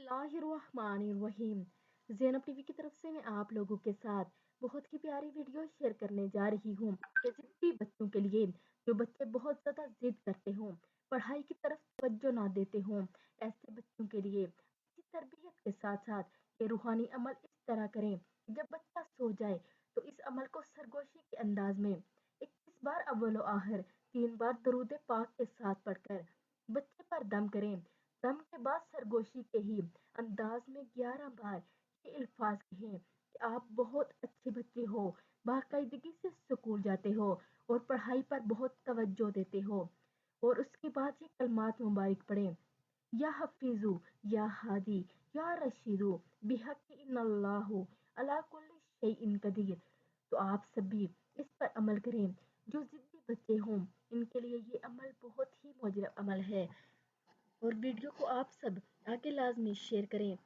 बिस्मिल्लाहिर्रहमानिर्रहीम। ज़ैनब टीवी की तरफ से मैं आप लोगों के साथ बहुत ही प्यारी वीडियो शेयर करने जा रही हूँ कि ज़िद्दी बच्चों के लिए, जो बच्चे बहुत ज़्यादा जिद करते हों, पढ़ाई की तरफ तवज्जो ना देते हों, ऐसे बच्चों के लिए अच्छी तरबियत के साथ साथ ये रूहानी अमल इस तरह करें कि जब बच्चा सो जाए तो इस अमल को सरगोशी के अंदाज में 21 बार अव्वल व आखिर 3 बार दरूद पाक के साथ पढ़कर बच्चे पर दम करें। दम के बाद सरगोशी के ही अंदाज में 11 बार ये अल्फाज कहें कि आप बहुत अच्छे बच्चे हो, बाकायदगी से स्कूल जाते हो और पढ़ाई पर बहुत तवज्जो देते हो। और उसके बाद ये कलमात मुबारक पढ़ें, या हफीजु, या हादी, या रशीदु, बिहक इन्नल्लाहु अला कुल्ली शैइन कदीर। तो आप सभी इस पर अमल करें। जो जिद्दी बच्चे हों, इनके लिए ये अमल बहुत ही मौजूद अमल है। और वीडियो को आप सब आगे लाजमी शेयर करें